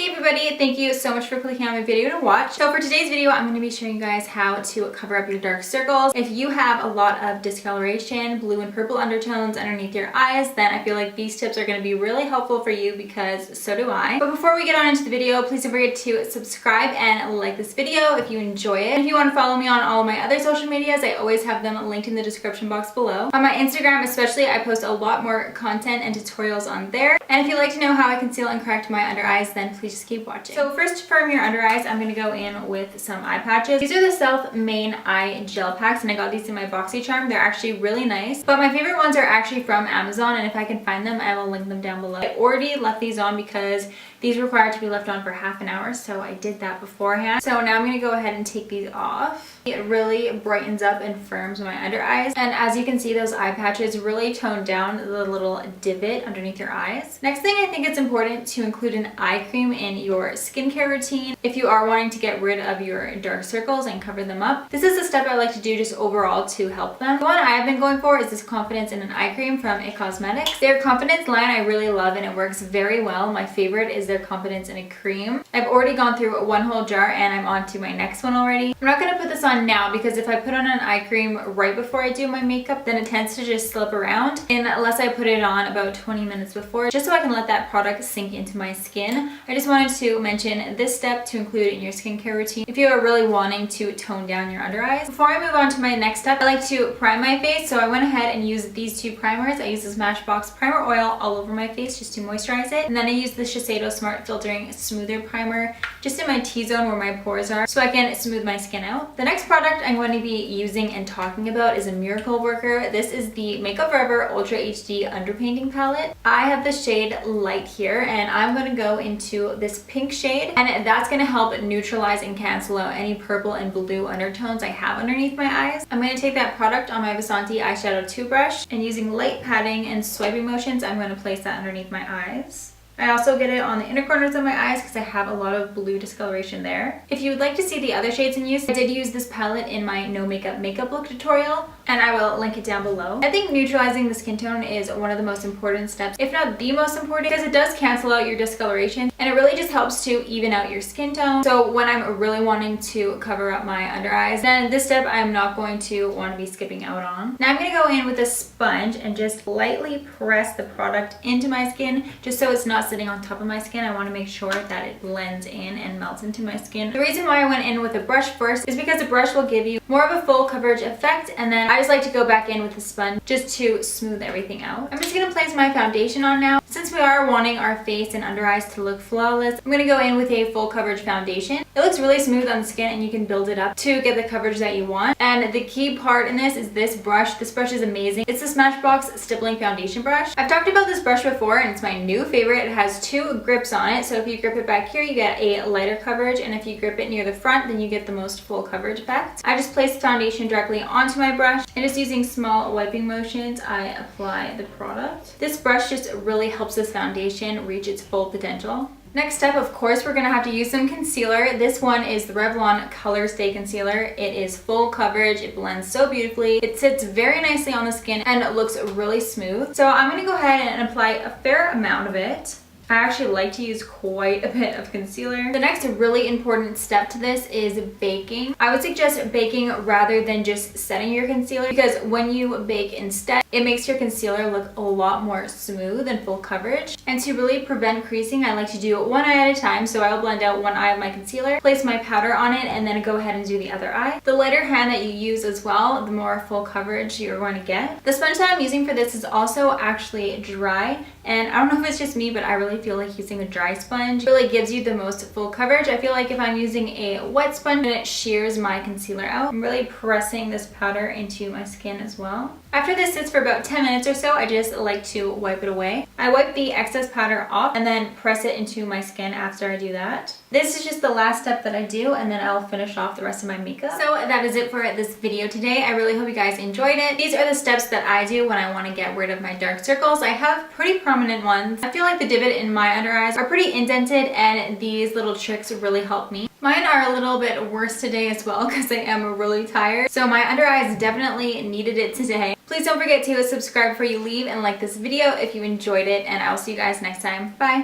Hey everybody, thank you so much for clicking on my video to watch. So for today's video, I'm going to be showing you guys how to cover up your dark circles. If you have a lot of discoloration, blue and purple undertones underneath your eyes, then I feel like these tips are going to be really helpful for you because so do I. But before we get on into the video, please don't forget to subscribe and like this video if you enjoy it. If you want to follow me on all of my other social medias, I always have them linked in the description box below. On my Instagram especially, I post a lot more content and tutorials on there. And if you'd like to know how I conceal and correct my under eyes, then please just keep watching. So first, from your under eyes, I'm going to go in with some eye patches. These are the Self Main Eye Gel Packs, and I got these in my BoxyCharm. They're actually really nice, but my favorite ones are actually from Amazon, and if I can find them, I will link them down below. I already left these on because these require to be left on for half an hour, so I did that beforehand. So now I'm going to go ahead and take these off. It really brightens up and firms my under eyes, and as you can see, those eye patches really tone down the little divot underneath your eyes. Next thing, I think it's important to include an eye cream in your skincare routine if you are wanting to get rid of your dark circles and cover them up. This is a step I like to do just overall to help them. The one I have been going for is this Confidence in an Eye Cream from It Cosmetics. Their Confidence line I really love, and it works very well. My favorite is their Confidence in a Cream. I've already gone through one whole jar and I'm on to my next one already. I'm not going to put this on now because if I put on an eye cream right before I do my makeup, then it tends to just slip around, and unless I put it on about 20 minutes before, just so I can let that product sink into my skin. I just wanted to mention this step to include in your skincare routine if you are really wanting to tone down your under eyes. Before I move on to my next step, I like to prime my face, so I went ahead and used these two primers. I use this Smashbox primer oil all over my face just to moisturize it, and then I use the Shiseido Smart Filtering Smoother Primer just in my T-zone where my pores are so I can smooth my skin out. The next product I'm going to be using and talking about is a miracle worker. This is the Makeup Forever Ultra HD Underpainting Palette. I have the shade Light here, and I'm going to go into this pink shade, and that's going to help neutralize and cancel out any purple and blue undertones I have underneath my eyes. I'm going to take that product on my Vasanti eyeshadow 2 brush, and using light patting and swiping motions, I'm going to place that underneath my eyes. I also get it on the inner corners of my eyes because I have a lot of blue discoloration there. If you would like to see the other shades in use, I did use this palette in my no makeup look tutorial, and I will link it down below. I think neutralizing the skin tone is one of the most important steps, if not the most important, because it does cancel out your discoloration and it really just helps to even out your skin tone. So when I'm really wanting to cover up my under eyes, then this step I'm not going to want to be skipping out on. Now I'm going to go in with a sponge and just lightly press the product into my skin just so it's not sitting on top of my skin. I want to make sure that it blends in and melts into my skin. The reason why I went in with a brush first is because a brush will give you more of a full coverage effect, and then I just like to go back in with the sponge just to smooth everything out. I'm just going to place my foundation on now. Since we are wanting our face and under eyes to look flawless, I'm going to go in with a full coverage foundation. It looks really smooth on the skin, and you can build it up to get the coverage that you want. And the key part in this is this brush. This brush is amazing. It's the Smashbox Stippling Foundation Brush. I've talked about this brush before, and it's my new favorite. It has 2 grips on it, so if you grip it back here, you get a lighter coverage, and if you grip it near the front, then you get the most full coverage effect. I just place the foundation directly onto my brush, and just using small wiping motions, I apply the product. This brush just really helps this foundation reach its full potential. Next up, of course, we're going to have to use some concealer. This one is the Revlon Color Stay Concealer. It is full coverage. It blends so beautifully. It sits very nicely on the skin and it looks really smooth. So I'm going to go ahead and apply a fair amount of it. I actually like to use quite a bit of concealer. The next really important step to this is baking. I would suggest baking rather than just setting your concealer, because when you bake instead, it makes your concealer look a lot more smooth and full coverage. And to really prevent creasing, I like to do one eye at a time. So I'll blend out one eye of my concealer, place my powder on it, and then go ahead and do the other eye. The lighter hand that you use as well, the more full coverage you're going to get. The sponge that I'm using for this is also actually dry, and I don't know if it's just me, but I really feel like using a dry sponge really gives you the most full coverage. I feel like if I'm using a wet sponge, then it shears my concealer out. I'm really pressing this powder into my skin as well. After this sits for about 10 minutes or so, I just like to wipe it away. I wipe the excess powder off and then press it into my skin after I do that. This is just the last step that I do, and then I'll finish off the rest of my makeup. So that is it for this video today. I really hope you guys enjoyed it. These are the steps that I do when I want to get rid of my dark circles. I have pretty prominent ones. I feel like the divot in my under eyes are pretty indented, and these little tricks really help me. Mine are a little bit worse today as well because I am really tired. So my under eyes definitely needed it today. Please don't forget to subscribe before you leave and like this video if you enjoyed it, and I'll see you guys next time. Bye!